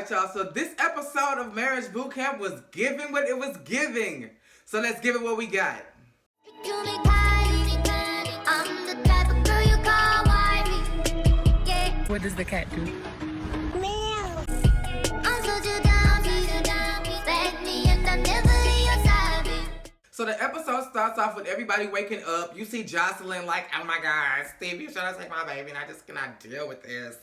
Alright, y'all, so this episode of Marriage Boot Camp was giving what it was giving. So let's give it what we got. What does the cat do? Meow. So the episode starts off with everybody waking up. You see Jocelyn like, oh my God, Steve, you trying to take my baby and I just cannot deal with this.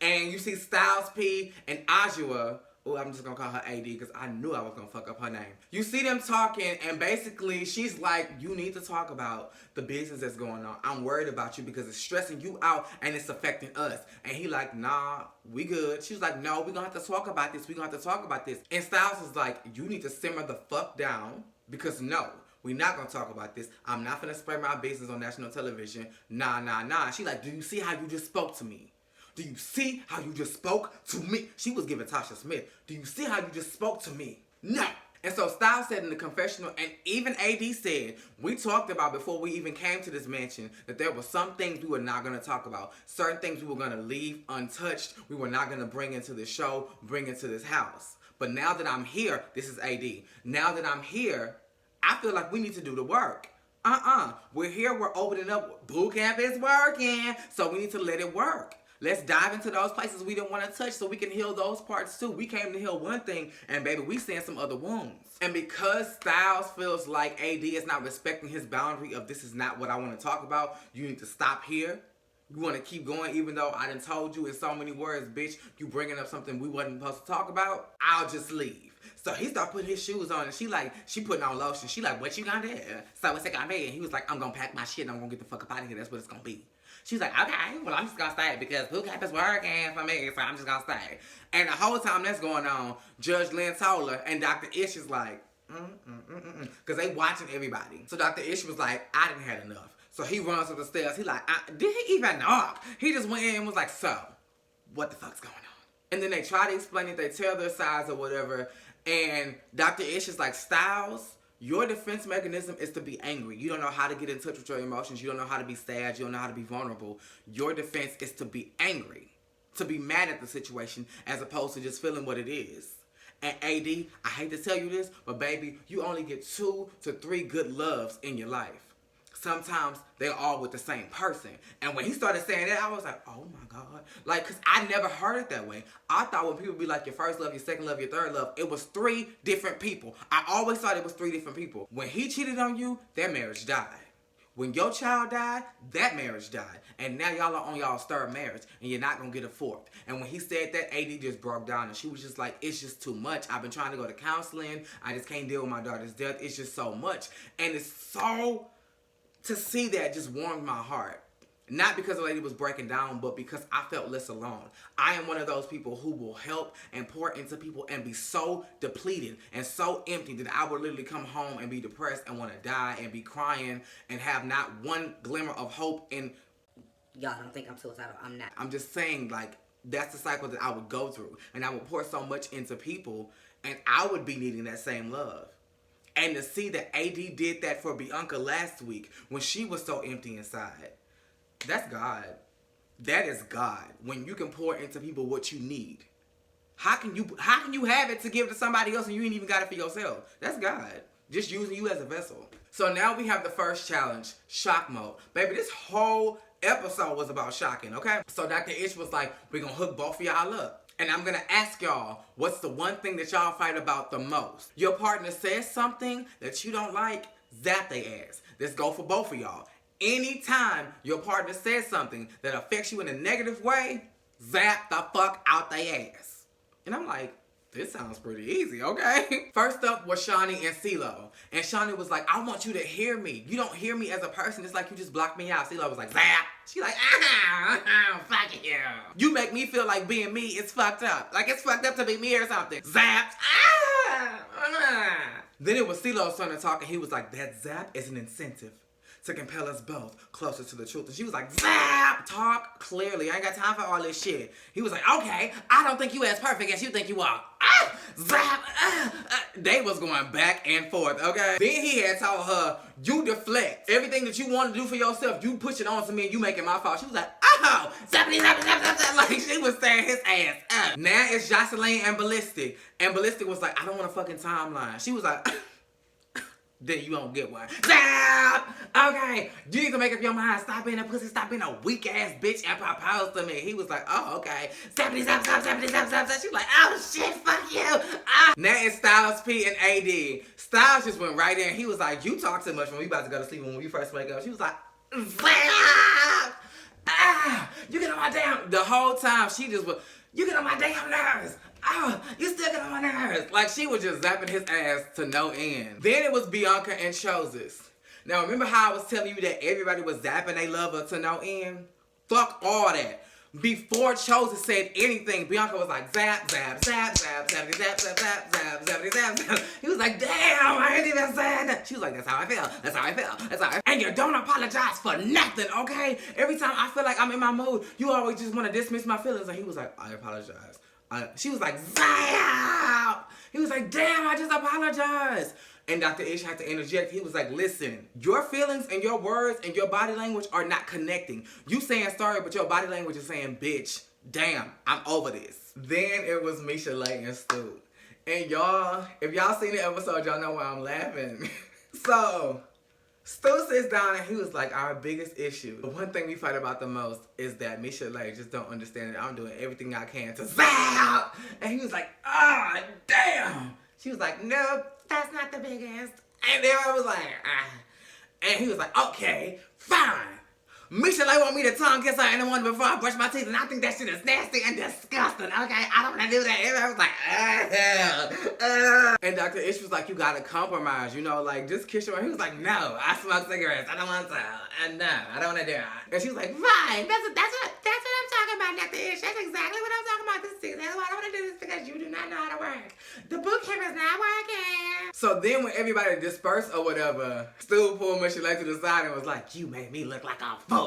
And you see Styles P and Ajua. Oh, I'm just gonna call her AD because I knew I was gonna fuck up her name. You see them talking and basically she's like, you need to talk about the business that's going on. I'm worried about you because it's stressing you out and it's affecting us. And he like, nah, we good. She's like, no, we're gonna have to talk about this. We're gonna have to talk about this. And Styles is like, you need to simmer the fuck down because no, we're not gonna talk about this. I'm not gonna spread my business on national television. Nah. She like, do you see how you just spoke to me? Do you see how you just spoke to me? She was giving Tasha Smith. Do you see how you just spoke to me? No. And so Styles said in the confessional, and even AD said, we talked about before we even came to this mansion that there were some things we were not going to talk about. Certain things we were going to leave untouched. We were not going to bring into the show, bring into this house. But now that I'm here, this is AD. Now that I'm here, I feel like we need to do the work. We're here, we're opening up. Boot camp is working, so we need to let it work. Let's dive into those places we didn't want to touch so we can heal those parts too. We came to heal one thing and baby, we seeing some other wounds. And because Styles feels like AD is not respecting his boundary of this is not what I want to talk about, you need to stop here. You want to keep going even though I done told you in so many words, bitch, you bringing up something we wasn't supposed to talk about, I'll just leave. So he started putting his shoes on and she putting on lotion. She like, what you gonna do? So what's it gonna be? And he was like, I'm gonna pack my shit and I'm gonna get the fuck up out of here. That's what it's gonna be. She's like, okay, well, I'm just gonna stay because boot camp is working for me, so I'm just gonna stay. And the whole time that's going on, Judge Lynn Toller and Dr. Ish is like, because they watching everybody. So Dr. Ish was like, I didn't have enough. So he runs up the stairs. He like, did he even knock? He just went in and was like, so, what the fuck's going on? And then they try to explain it. They tell their sides or whatever. And Dr. Ish is like, Styles, your defense mechanism is to be angry. You don't know how to get in touch with your emotions. You don't know how to be sad. You don't know how to be vulnerable. Your defense is to be angry, to be mad at the situation as opposed to just feeling what it is. And AD, I hate to tell you this, but baby, you only get 2 to 3 good loves in your life. Sometimes they're all with the same person. And when he started saying that, I was like, oh my God. Like, because I never heard it that way. I thought when people be like your first love, your second love, your third love, it was 3 different people. I always thought it was 3 different people. When he cheated on you, that marriage died. When your child died, that marriage died. And now y'all are on y'all's 3rd marriage and you're not going to get a 4th. And when he said that, AD just broke down and she was just like, it's just too much. I've been trying to go to counseling. I just can't deal with my daughter's death. It's just so much. And it's so... to see that just warmed my heart. Not because the lady was breaking down, but because I felt less alone. I am one of those people who will help and pour into people and be so depleted and so empty that I would literally come home and be depressed and want to die and be crying and have not one glimmer of hope in... Y'all don't think I'm suicidal. I'm not. I'm just saying, like, that's the cycle that I would go through. And I would pour so much into people and I would be needing that same love. And to see that AD did that for Bianca last week when she was so empty inside, that's God. That is God. When you can pour into people what you need. How can you have it to give to somebody else and you ain't even got it for yourself? That's God. Just using you as a vessel. So now we have the first challenge, shock mode. Baby, this whole episode was about shocking, okay? So Dr. Ish was like, we're going to hook both of y'all up. And I'm going to ask y'all, what's the one thing that y'all fight about the most? Your partner says something that you don't like, zap they ass. Let's go for both of y'all. Anytime your partner says something that affects you in a negative way, zap the fuck out they ass. And I'm like, this sounds pretty easy, okay? First up was Shani and CeeLo. And Shani was like, I want you to hear me. You don't hear me as a person. It's like you just blocked me out. CeeLo was like, zap. She like, fuck you. You make me feel like being me is fucked up. Like it's fucked up to be me or something. Zap. Then it was CeeLo's turn to talk and he was like, that zap is an incentive to compel us both closer to the truth. And she was like, zap, talk clearly. I ain't got time for all this shit. He was like, okay, I don't think you as perfect as you think you are. zap, they was going back and forth, okay? Then he had told her, you deflect. Everything that you want to do for yourself, you push it on to me and you make it my fault. She was like, oh, zappity, zap, zap, zap, zap. Like, she was tearing his ass up. Now it's Jocelyn and Ballistic. And Ballistic was like, I don't want a fucking timeline. She was like, then you don't get one. Zap! Okay, you need to make up your mind. Stop being a pussy. Stop being a weak ass bitch and propose to me. He was like, oh, okay. Zappity zap zap zappity zap zap zap. She was like, oh shit, fuck you. Ah. Now it's Styles P and AD. Styles just went right in. He was like, you talk too much when we about to go to sleep when we first wake up. She was like, zap! Ah! You get on my damn. The whole time she just was, you get on my damn nerves. Oh, you still get on my nerves. Like, she was just zapping his ass to no end. Then it was Bianca and Choses. Now, remember how I was telling you that everybody was zapping they lover to no end? Fuck all that. Before Choses said anything, Bianca was like, zap, zap, zap, zap, zap, zap, zap, zap, zap, zap, zap, zap. He was like, damn, I ain't even saying that. She was like, that's how I feel. That's how I feel. That's how I feel. And you don't apologize for nothing, okay? Every time I feel like I'm in my mood, you always just want to dismiss my feelings. And he was like, I apologize. She was like, zap! He was like, damn, I just apologized. And Dr. Ish had to interject. He was like, listen, your feelings and your words and your body language are not connecting. You saying sorry, but your body language is saying, bitch, damn, I'm over this. Then it was Michel'le and Stu. And y'all, if y'all seen the episode, y'all know why I'm laughing. So, Stu sits down and he was like, our biggest issue, the one thing we fight about the most is that Michel'le just don't understand that I'm doing everything I can to zap. And he was like, ah, damn. She was like, nope, that's not the biggest. And then I was like, ah. And he was like, okay, fine. Michel'le want me to tongue kiss her in the morning before I brush my teeth, and I think that shit is nasty and disgusting, okay? I don't want to do that. And I was like, And Dr. Ish was like, you gotta compromise, you know, like, just kiss her. And he was like, no, I smoke cigarettes. I don't want to. And no, I don't want to do it. And she was like, fine. That's what I'm talking about, Dr. Ish. That's exactly what I'm talking about. This is exactly why I don't want to do this, because you do not know how to work. The boot camp is not working. So then when everybody dispersed or whatever, Stu pulled Michel'le to the side and was like, you made me look like a fool.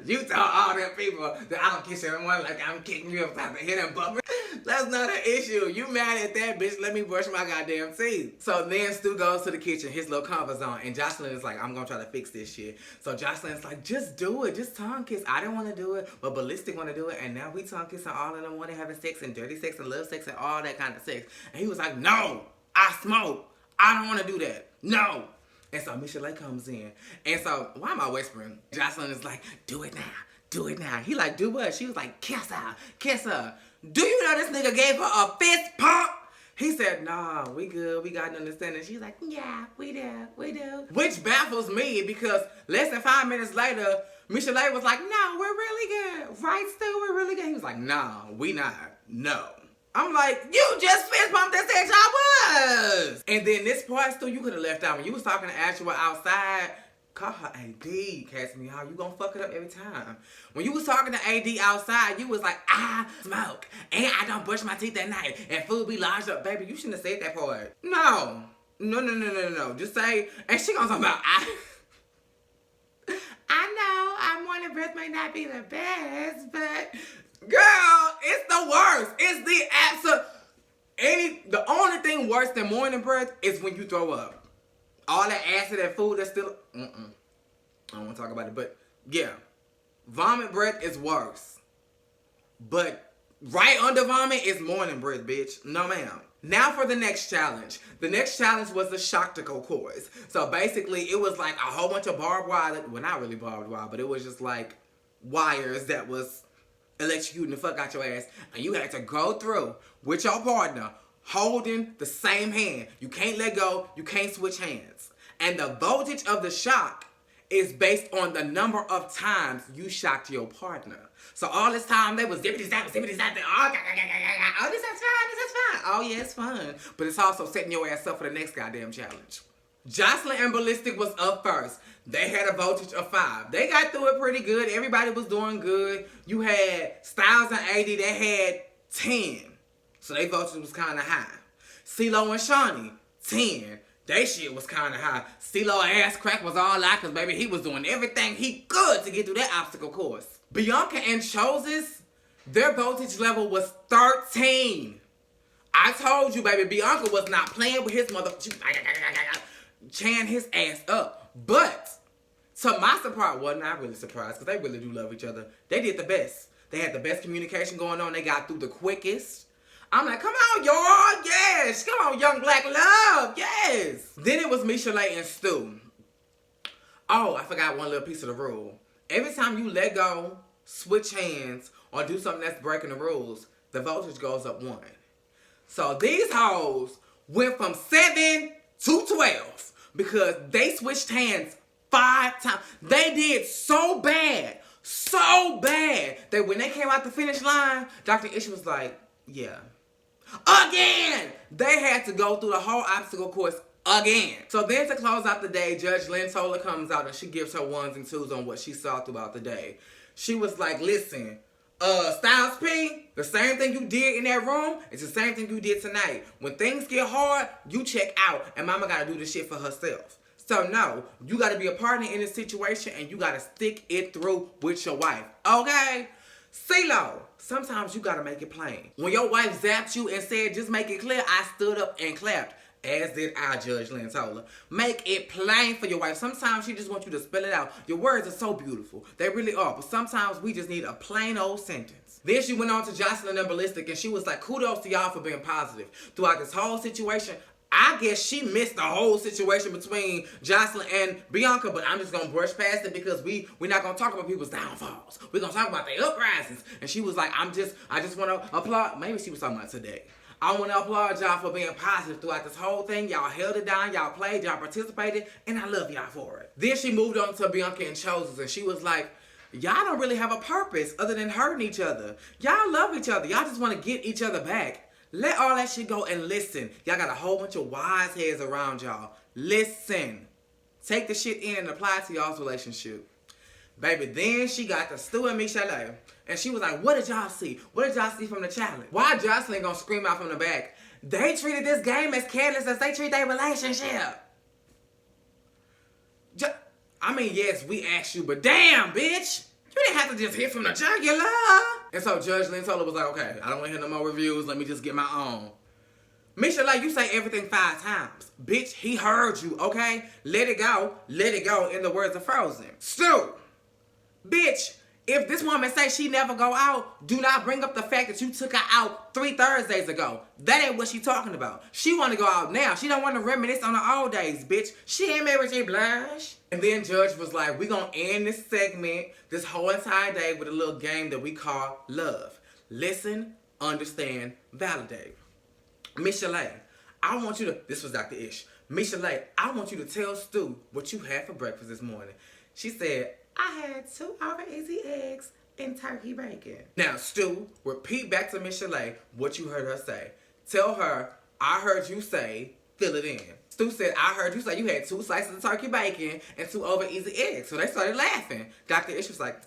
You told all them people that I don't kiss anyone like I'm kicking you upside the head and bummer. That's not an issue. You mad at that, bitch? Let me brush my goddamn teeth. So then Stu goes to the kitchen, his little comfort zone, and Jocelyn is like, I'm gonna try to fix this shit. So Jocelyn's like, just do it, just tongue kiss. I didn't want to do it, but Ballistic want to do it, and now we tongue kissing all of them wanting having sex and dirty sex and love sex and all that kind of sex. And he was like, no, I smoke. I don't want to do that. No. And so Michel'le comes in. And so, why am I whispering? Jocelyn is like, do it now. Do it now. He like, do what? She was like, kiss her. Kiss her. Do you know this nigga gave her a fist pump? He said, nah, we good. We got an understanding. She's like, yeah, we do. We do. Which baffles me because less than 5 minutes later, Michel'le was like, no, we're really good. Right, Stu? We're really good. He was like, nah, we not. No. I'm like, you just fist bumped and said y'all was. And then this part, Stu, you could have left out. When you was talking to Ashua outside, call her AD, Cassidy. How you gonna fuck it up every time? When you was talking to AD outside, you was like, I smoke. And I don't brush my teeth at night. And food be lodged up. Baby, you shouldn't have said that part. No. No. Just say, and she gonna talk about, I know our morning breath may not be the best, but girl, it's the worst. It's the absolute. The only thing worse than morning breath is when you throw up. All that acid and food that's still. I don't want to talk about it, but yeah, vomit breath is worse. But right under vomit is morning breath, bitch. No, ma'am. Now for the next challenge. The next challenge was the shoctical course. So basically, it was like a whole bunch of barbed wire. Well, not really barbed wire, but it was just like wires that was electrocuting the fuck out your ass. And you had to go through with your partner holding the same hand. You can't let go. You can't switch hands. And the voltage of the shock is based on the number of times you shocked your partner. So all this time they was zippity zap, oh, this is fun. Oh yeah, it's fun. But it's also setting your ass up for the next goddamn challenge. Jocelyn and Ballistic was up first. They had a voltage of 5. They got through it pretty good. Everybody was doing good. You had Styles and AD, they had 10. So their voltage was kind of high. CeeLo and Shawnee, 10. They shit was kind of high. CeeLo ass crack was all out because, baby, he was doing everything he could to get through that obstacle course. Bianca and Choses, Their voltage level was 13. I told you, baby, Bianca was not playing with his mother. Chan his ass up. But to my surprise, well, not really surprised, because they really do love each other. They did the best. They had the best communication going on. They got through the quickest. I'm like, come on, y'all. Yes. Come on, young black love. Yes. Then it was Michel'le and Stu. Oh, I forgot one little piece of the rule. Every time you let go, switch hands, or do something that's breaking the rules, the voltage goes up 1. So these hoes went from 7 to 12 because they switched hands 5 times. They did so bad that when they came out the finish line, Dr. Ish was like, yeah. Again! They had to go through the whole obstacle course again. So then to close out the day, Judge Lynn Tola comes out and she gives her 1s and 2s on what she saw throughout the day. She was like, listen, Styles P, the same thing you did in that room, it's the same thing you did tonight. When things get hard, you check out, and mama gotta do this shit for herself. So no, you gotta be a partner in this situation, and you gotta stick it through with your wife, okay? CeeLo, sometimes you gotta make it plain. When your wife zapped you and said, just make it clear, I stood up and clapped. As did I, Judge Lynn Tola. Make it plain for your wife. Sometimes she just wants you to spell it out. Your words are so beautiful. They really are. But sometimes we just need a plain old sentence. Then she went on to Jocelyn and Ballistic, and she was like, kudos to y'all for being positive. Throughout this whole situation, I guess she missed the whole situation between Jocelyn and Bianca, but I'm just going to brush past it because we're not going to talk about people's downfalls. We're going to talk about their uprisings. And she was like, I just want to applaud. Maybe she was talking about today. I want to applaud y'all for being positive throughout this whole thing. Y'all held it down, y'all played, y'all participated, and I love y'all for it. Then she moved on to Bianca and Chosen, and she was like, y'all don't really have a purpose other than hurting each other. Y'all love each other. Y'all just want to get each other back. Let all that shit go and listen. Y'all got a whole bunch of wise heads around y'all. Listen. Take the shit in and apply it to y'all's relationship. Baby, then she got to Stu and Michel'le. And she was like, what did y'all see? What did y'all see from the challenge? Why Jocelyn gonna scream out from the back? They treated this game as careless as they treat their relationship. I mean, yes, we asked you, but damn, bitch. You didn't have to just hit from the jugular. And so Judge Lynn Tola was like, okay, I don't want to hear no more reviews. Let me just get my own. Michel'le, you say everything 5 times. Bitch, he heard you, okay? Let it go. Let it go, in the words of Frozen. Stu. Bitch, if this woman say she never go out, do not bring up the fact that you took her out 3 Thursdays ago. That ain't what she talking about. She want to go out now. She don't want to reminisce on the old days, bitch. She ain't Mary J. Blige. And then Judge was like, we gonna end this segment, this whole entire day, with a little game that we call love. Listen, understand, validate. Michel'le, I want you to, this was Dr. Ish. Michel'le, I want you to tell Stu what you had for breakfast this morning. She said, I had 2 over-easy eggs and turkey bacon. Now, Stu, repeat back to Michel'le what you heard her say. Tell her, I heard you say, fill it in. Stu said, I heard you say you had 2 slices of turkey bacon and 2 over-easy eggs. So they started laughing. Dr. Ish was like,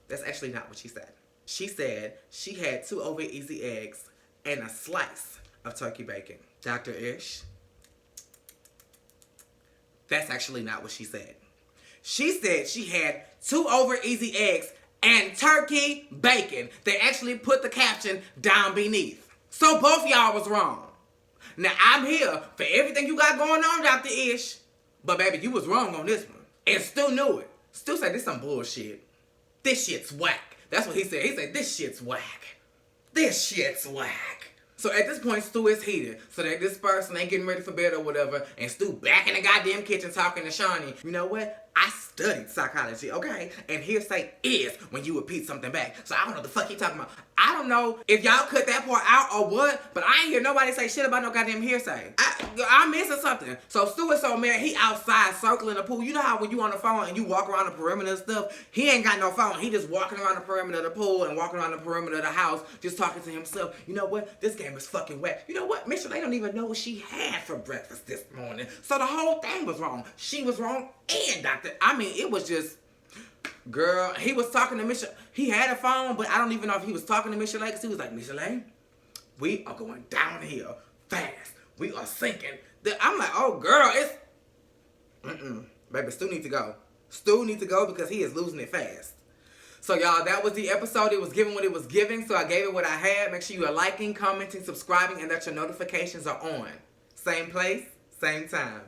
that's actually not what she said. She said she had 2 over-easy eggs and a slice of turkey bacon. Dr. Ish, that's actually not what she said. She said she had 2 over-easy eggs and turkey bacon. They actually put the caption down beneath. So both y'all was wrong. Now I'm here for everything you got going on, Dr. Ish. But baby, you was wrong on this one. And Stu knew it. Stu said this some bullshit. This shit's whack. That's what he said. He said this shit's whack. This shit's whack. So at this point, Stu is heated. So they disperse and they getting ready for bed or whatever. And Stu back in the goddamn kitchen talking to Shawnee. You know what? I studied psychology, okay? And hearsay is when you repeat something back. So I don't know what the fuck he talking about. I don't know if y'all cut that part out or what, but I ain't hear nobody say shit about no goddamn hearsay. I'm missing something. So Stu is so mad, he outside circling the pool. You know how when you on the phone and you walk around the perimeter and stuff, he ain't got no phone. He just walking around the perimeter of the pool and walking around the perimeter of the house, just talking to himself. You know what? This game is fucking whack. You know what? Michel'le don't even know what she had for breakfast this morning. So the whole thing was wrong. She was wrong and it was just, girl, he was talking to Michel'le. He had a phone, but I don't even know if he was talking to Michel'le because he was like, Michel'le, we are going downhill fast. We are sinking. I'm like, oh, girl, it's, baby, Stu need to go. Stu need to go because he is losing it fast. So y'all, that was the episode. It was giving what it was giving, so I gave it what I had. Make sure you are liking, commenting, subscribing, and that your notifications are on. Same place, same time.